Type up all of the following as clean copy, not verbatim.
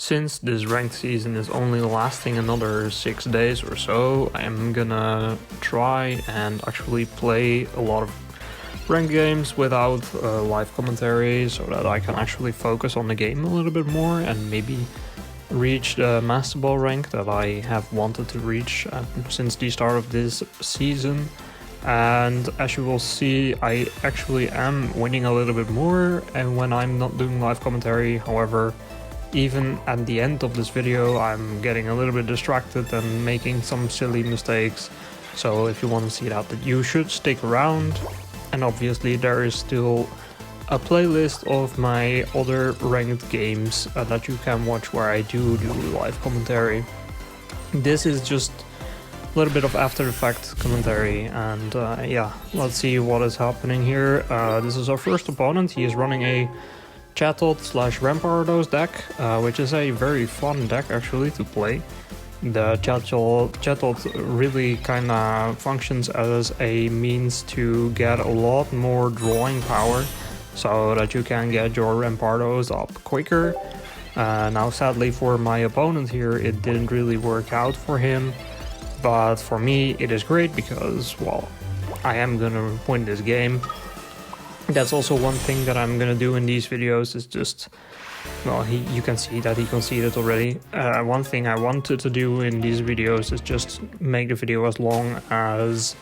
Since this ranked season is only lasting another 6 days or so, I'm gonna try and actually play a lot of ranked games without live commentary so that I can actually focus on the game a little bit more and maybe reach the Master Ball rank that I have wanted to reach since the start of this season. And as you will see, I actually am winning a little bit more and when I'm not doing live commentary. However, even at the end of this video I'm getting a little bit distracted and making some silly mistakes. So if you want to see that, you should stick around. And obviously there is still a playlist of my other ranked games that you can watch where I do live commentary. This is just a little bit of after the fact commentary, and yeah, let's see what is happening here. This is our first opponent. He is running a Chatot/Rampardos deck, which is a very fun deck actually to play. The Chatot really kinda functions as a means to get a lot more drawing power so that you can get your Rampardos up quicker. Now sadly for my opponent here it didn't really work out for him, but for me it is great because, well, I am gonna win this game. That's also one thing that I'm gonna do in these videos is just, well, you can see that he conceded already. One thing I wanted to do in these videos is just make the video as long as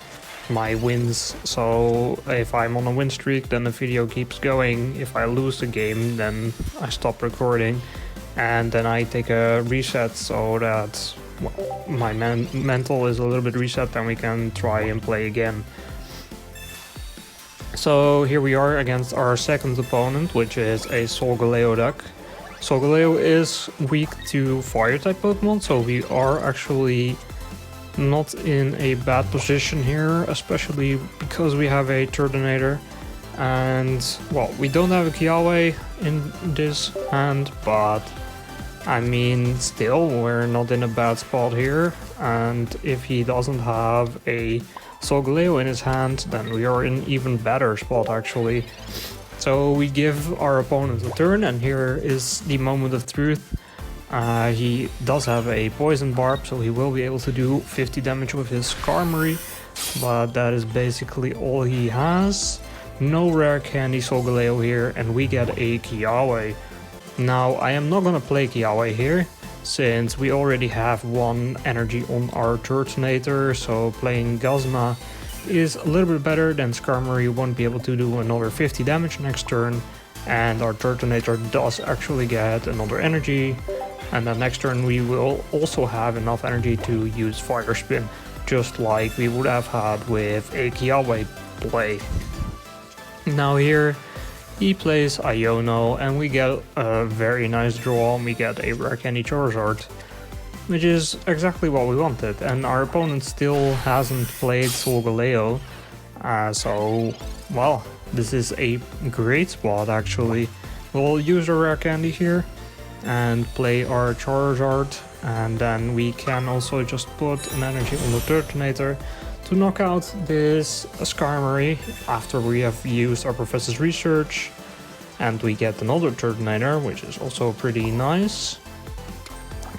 my wins. So if I'm on a win streak, then the video keeps going. If I lose the game, then I stop recording and then I take a reset so that, well, my mental is a little bit reset and we can try and play again. So here we are against our second opponent, which is a Solgaleo deck. Solgaleo is weak to fire type Pokemon, so we are actually not in a bad position here, especially because we have a Turtonator. And, well, we don't have a Kiawe in this hand, but I mean, still, we're not in a bad spot here. And if he doesn't have a Solgaleo in his hand, then we are in an even better spot actually. So we give our opponent a turn, and here is the moment of truth. He does have a poison barb, so he will be able to do 50 damage with his Skarmory, but that is basically all he has. No rare candy Solgaleo here, and we get a Kiawe. Now I am not gonna play Kiawe here, since we already have one energy on our Turtonator, so playing Guzma is a little bit better. Than Skarmory won't be able to do another 50 damage next turn, and our Turtonator does actually get another energy, and then next turn we will also have enough energy to use Fire Spin, just like we would have had with a Kiawe play. Now here he plays Iono, and we get a very nice draw. We get a rare candy Charizard, which is exactly what we wanted, and our opponent still hasn't played Solgaleo, so, well, this is a great spot actually. We'll use a rare candy here and play our Charizard, and then we can also just put an energy on the Turtonator to knock out this Skarmory after we have used our Professor's Research, and we get another Turtonator, which is also pretty nice.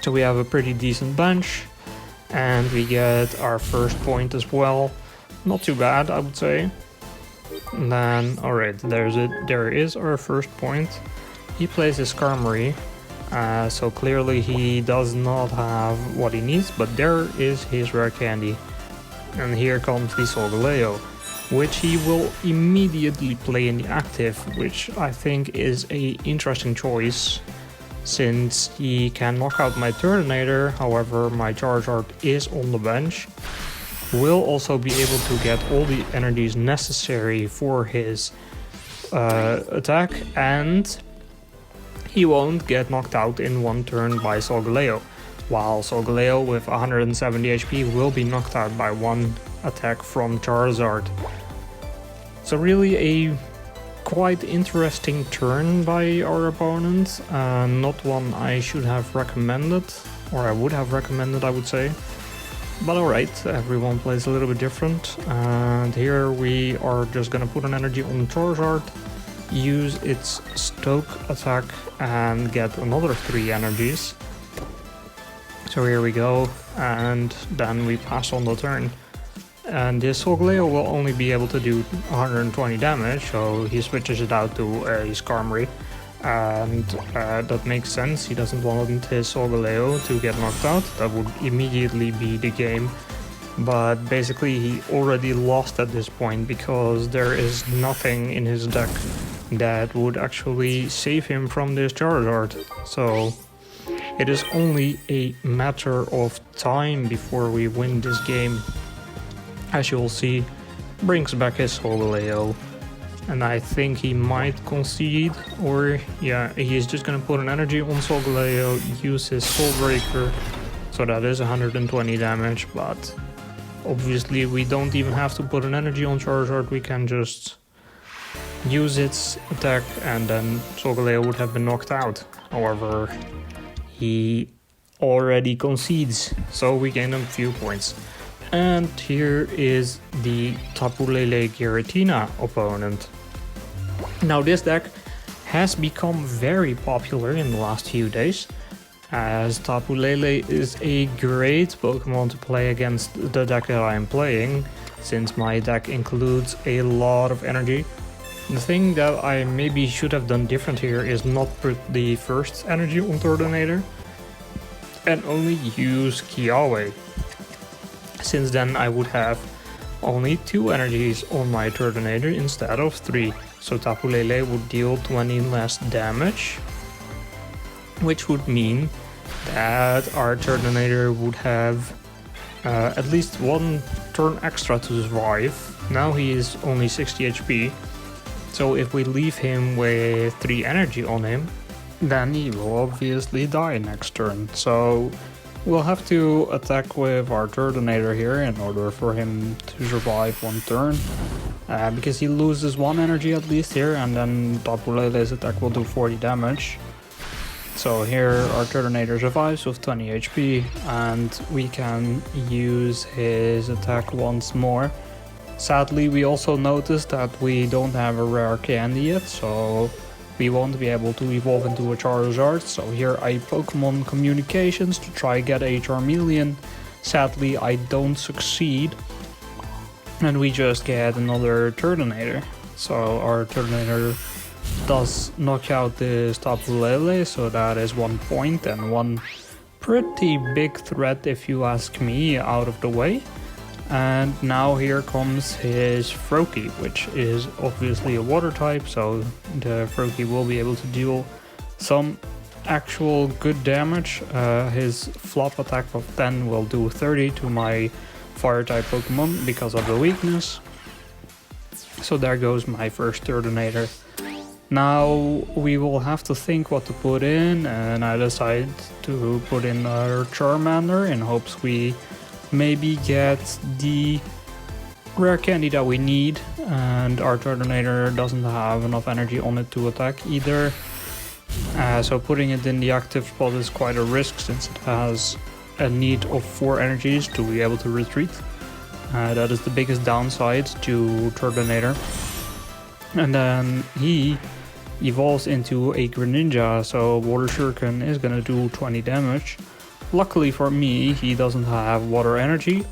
So we have a pretty decent bench, and we get our first point as well. Not too bad, I would say. And then, alright, there is our first point. He plays his Skarmory, so clearly he does not have what he needs, but there is his rare candy. And here comes the Solgaleo, which he will immediately play in the active, which I think is a interesting choice, since he can knock out my Turtonator. However, my Charizard is on the bench. Will also be able to get all the energies necessary for his attack, and he won't get knocked out in one turn by Solgaleo, while Solgaleo with 170 HP will be knocked out by one attack from Charizard. So really a quite interesting turn by our opponent, not one I should have recommended, or I would have recommended, I would say. But alright, everyone plays a little bit different, and here we are just gonna put an energy on Charizard use its stoke attack and get another 3 energies. So here we go, and then we pass on the turn. And this Solgaleo will only be able to do 120 damage, so he switches it out to a Skarmory. And that makes sense, he doesn't want his Solgaleo to get knocked out, that would immediately be the game. But basically he already lost at this point because there is nothing in his deck that would actually save him from this Charizard. So it is only a matter of time before we win this game. As you'll see, brings back his Solgaleo. And I think he might concede, or yeah, he's just gonna put an energy on Solgaleo, use his Soul Breaker, so that is 120 damage, but obviously we don't even have to put an energy on Charizard, we can just use its attack and then Solgaleo would have been knocked out. However, he already concedes, so we gain a few points. And here is the Tapu Lele Giratina opponent. Now this deck has become very popular in the last few days, as Tapu Lele is a great Pokemon to play against the deck that I am playing, since my deck includes a lot of energy. The thing that I maybe should have done different here is not put the first energy on Turtonator and only use Kiawe. Since then I would have only 2 energies on my Turtonator instead of 3, so Tapu Lele would deal 20 less damage, which would mean that our Turtonator would have at least 1 turn extra to survive. Now he is only 60 HP, so if we leave him with 3 energy on him, then he will obviously die next turn. So we'll have to attack with our Turtonator here in order for him to survive 1 turn. Because he loses 1 energy at least here, and then Tapu Lele's attack will do 40 damage. So here our Turtonator survives with 20 HP, and we can use his attack once more. Sadly, we also noticed that we don't have a rare candy yet, so we won't be able to evolve into a Charizard. So here I Pokemon Communications to try get a Charmeleon. Sadly, I don't succeed, and we just get another Turtonator. So our Turtonator does knock out this Tapu Lele, so that is 1 point and 1 pretty big threat if you ask me out of the way. And now here comes his Froakie, which is obviously a water type, so the Froakie will be able to deal some actual good damage. His flop attack of 10 will do 30 to my fire type Pokemon because of the weakness. So there goes my first Turtonator. Now we will have to think what to put in, and I decided to put in our Charmander in hopes we maybe get the rare candy that we need, and our Turtonator doesn't have enough energy on it to attack either. So putting it in the active spot is quite a risk since it has a need of 4 energies to be able to retreat. That is the biggest downside to Turtonator. And then he evolves into a Greninja, so Water Shuriken is gonna do 20 damage. Luckily for me, he doesn't have water energy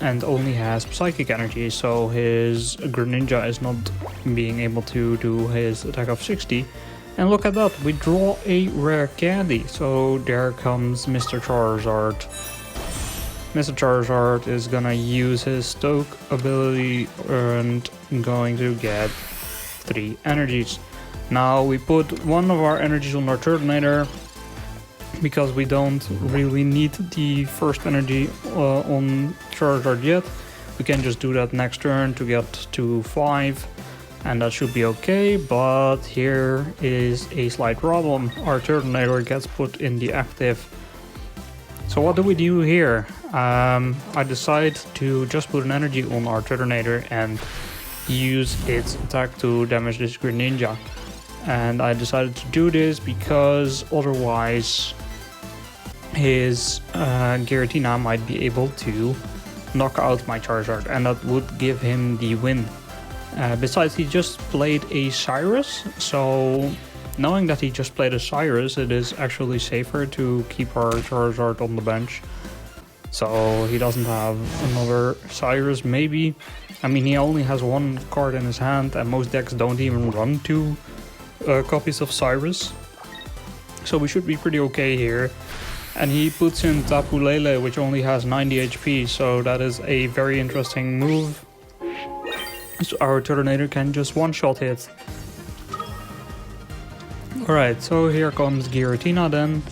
and only has psychic energy, so his Greninja is not being able to do his attack of 60. And look at that, we draw a rare candy, so there comes Mr. Charizard. Mr. Charizard is gonna use his Stoke ability and going to get 3 energies. Now we put 1 of our energies on our Turtonator because we don't really need the first energy on Charizard yet. We can just do that next turn to get to 5, and that should be okay. But here is a slight problem. Our Turtonator gets put in the active. So what do we do here? I decide to just put an energy on our Turtonator and use its attack to damage this Greninja. And I decided to do this because otherwise his Giratina might be able to knock out my Charizard, and that would give him the win. Besides, he just played a Cyrus, so knowing that he just played a Cyrus, it is actually safer to keep our Charizard on the bench. So he doesn't have another Cyrus, maybe. I mean, he only has one card in his hand, and most decks don't even run 2 copies of Cyrus. So we should be pretty okay here. And he puts in Tapu Lele, which only has 90 HP, so that is a very interesting move. So our Turtonator can just one-shot hit. Alright, so here comes Giratina then.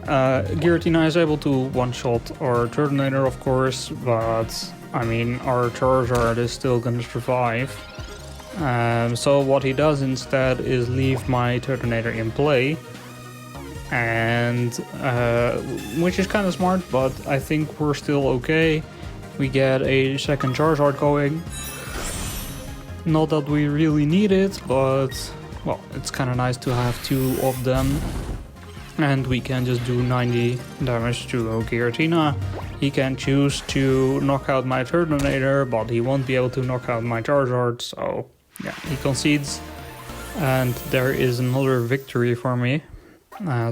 Giratina is able to one-shot our Turtonator, of course, but I mean, our Charizard is still gonna survive. So what he does instead is leave my Turtonator in play, and which is kind of smart, but I think we're still okay. We get a second Charizard going. Not that we really need it, but well, it's kind of nice to have 2 of them. And we can just do 90 damage to Giratina. He can choose to knock out my Turtonator, but he won't be able to knock out my Charizard, so yeah, he concedes. And there is another victory for me.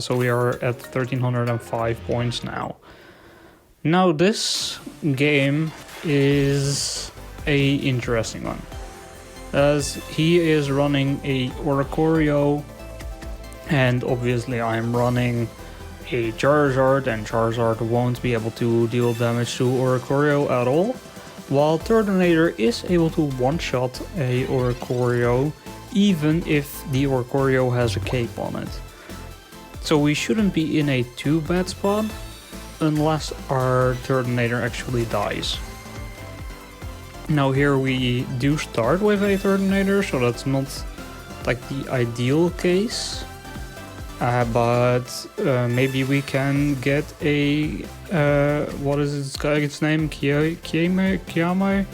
So we are at 1305 points now. Now this game is a interesting one, as he is running a Oricorio, and obviously I'm running a Charizard, and Charizard won't be able to deal damage to Oricorio at all, while Turtonator is able to one-shot a Oricorio even if the Oricorio has a cape on it. So we shouldn't be in a too bad spot unless our Turtonator actually dies. Now here we do start with a Turtonator, so that's not like the ideal case. But maybe we can get a what is this guy's name? Kiame?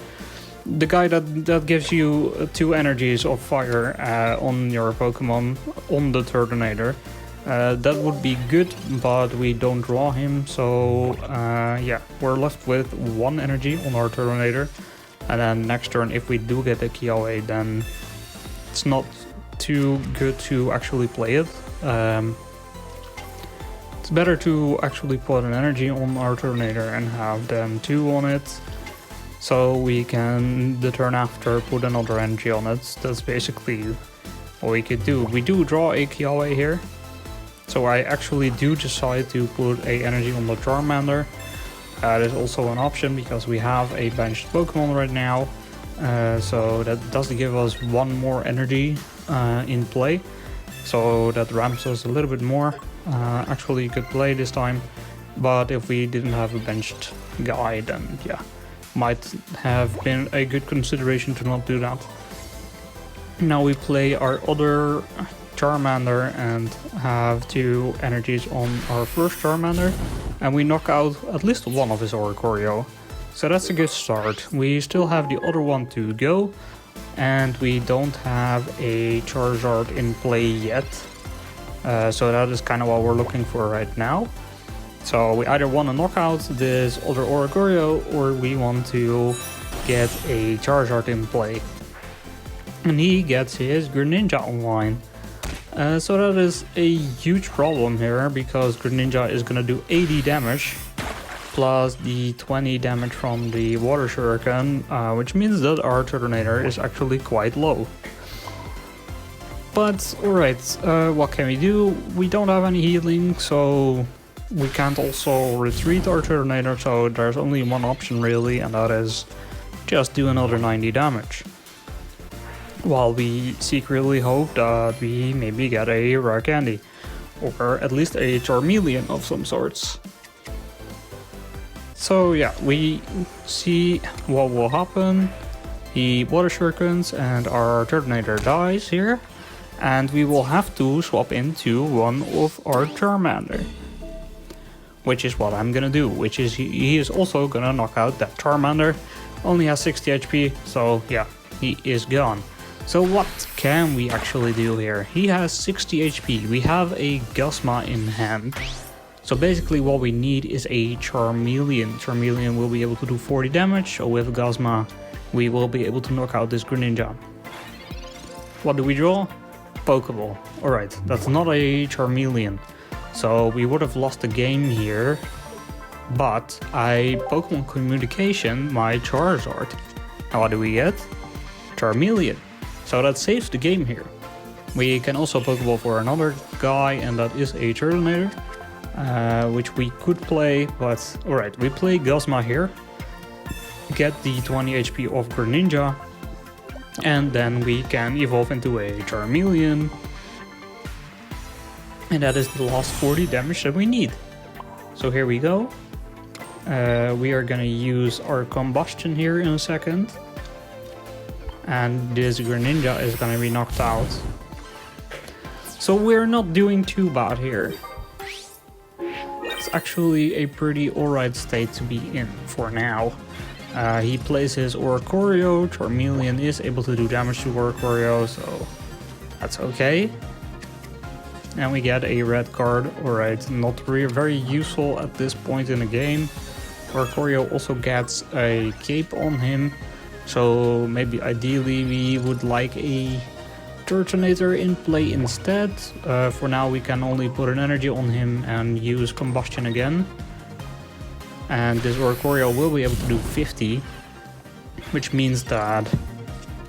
The guy that gives you 2 energies of fire on your Pokemon on the Turtonator. That would be good, but we don't draw him, so yeah, we're left with 1 energy on our Turtonator. And then next turn, if we do get a Kiawe, then it's not too good to actually play it. It's better to actually put an energy on our Turtonator and have then 2 on it, so we can the turn after put another energy on it. That's basically what we could do. We do draw a Kiawe here, so I actually do decide to put a energy on the Charmander. That is also an option because we have a benched Pokemon right now, so that does give us 1 more energy in play. So that ramps us a little bit more. Actually good play this time, but if we didn't have a benched guy, then yeah, might have been a good consideration to not do that. Now we play our other Charmander and have 2 energies on our first Charmander, and we knock out at least 1 of his Oricorio. So that's a good start. We still have the other one to go, and we don't have a Charizard in play yet. So that is kind of what we're looking for right now. So we either want to knock out this other Oricorio, or we want to get a Charizard in play. And he gets his Greninja online. So that is a huge problem here, because Greninja is going to do 80 damage, plus the 20 damage from the Water Shuriken, which means that our Turtonator is actually quite low. But alright, what can we do? We don't have any healing, so we can't also retreat our Turtonator, so there's only one option really, and that is just do another 90 damage. While we secretly hope that we maybe get a rare candy, or at least a Charmeleon of some sorts. So yeah, we see what will happen. The Water Shurikens and our Turtonator dies here, and we will have to swap into one of our Charmander. Which is what I'm gonna do, which is he is also gonna knock out that Charmander. Only has 60 HP, so yeah, he is gone. So what can we actually do here? He has 60 HP, we have a Guzma in hand. So basically what we need is a Charmeleon. Charmeleon will be able to do 40 damage, so with Guzma we will be able to knock out this Greninja. What do we draw? Pokeball. Alright, that's not a Charmeleon. So we would have lost the game here. But I Pokemon Communication my Charizard. And what do we get? Charmeleon. So that saves the game here. We can also Pokeball for another guy, and that is a Turtonator, which we could play, but alright, we play Guzma here, get the 20 HP of Greninja, and then we can evolve into a Charmeleon, and that is the last 40 damage that we need. So here we go. We are gonna use our Combustion here in a second, and this Greninja is gonna be knocked out. So we're not doing too bad here. It's actually a pretty alright state to be in for now. He plays his Oricorio, Charmeleon is able to do damage to Oricorio, so that's okay. And we get a red card, alright, not very useful at this point in the game. Oricorio also gets a cape on him, so maybe ideally we would like a Turtonator in play instead. For now we can only put an energy on him and use Combustion again. And this Oricorio will be able to do 50, which means that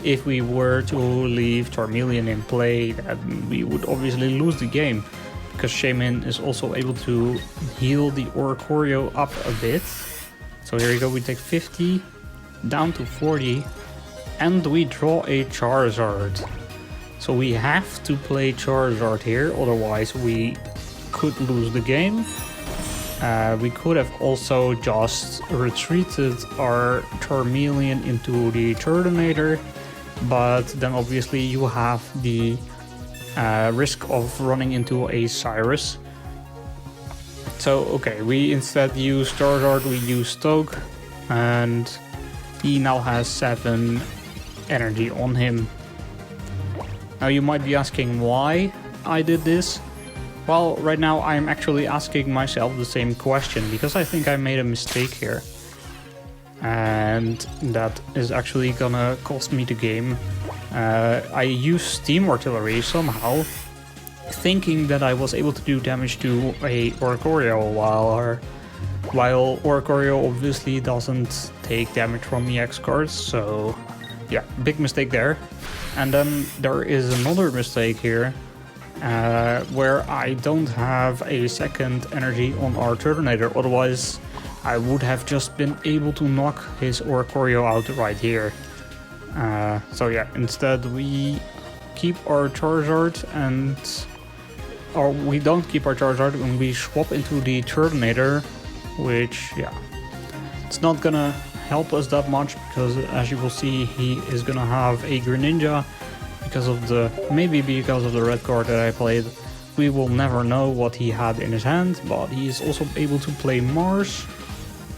if we were to leave Charmeleon in play, then we would obviously lose the game, because Shaman is also able to heal the Oricorio up a bit. So here we go, we take 50 down to 40, and we draw a Charizard. So we have to play Charizard here, otherwise we could lose the game. We could have also just retreated our Charmeleon into the Turtonator, but then obviously you have the risk of running into a Cyrus. So okay, we instead use Charizard, we use Stoke, and he now has 7 energy on him. Now you might be asking why I did this. Well, right now I'm actually asking myself the same question, because I think I made a mistake here. And that is actually gonna cost me the game. I used Steam Artillery somehow, thinking that I was able to do damage to a Oricorio, while Oricorio obviously doesn't take damage from EX cards, so yeah, big mistake there. And then there is another mistake here, where I don't have a second energy on our Turtonator, otherwise I would have just been able to knock his Oricorio out right here. So yeah, instead we keep our Charizard, or we don't keep our Charizard and we swap into the Turtonator, which yeah, it's not gonna help us that much, because as you will see, he is gonna have a Greninja because of the red card that I played. We will never know what he had in his hand, but he is also able to play Mars,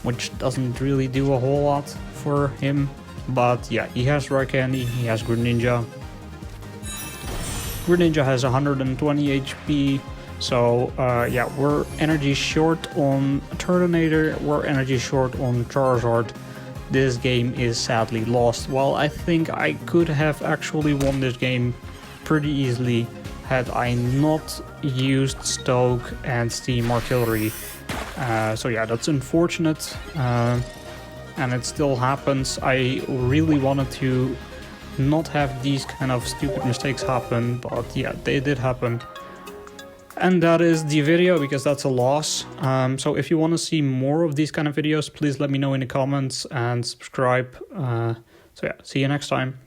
which doesn't really do a whole lot for him. But yeah, he has Raikandi, he has Greninja. Greninja has 120 HP, so yeah, we're energy short on Turtonator, we're energy short on Charizard. This game is sadly lost. Well, I think I could have actually won this game pretty easily had I not used Stoke and Steam Artillery. So yeah, that's unfortunate, and it still happens. I really wanted to not have these kind of stupid mistakes happen, but yeah, they did happen. And that is the video, because that's a loss. So if you want to see more of these kind of videos, please let me know in the comments and subscribe. So yeah, see you next time.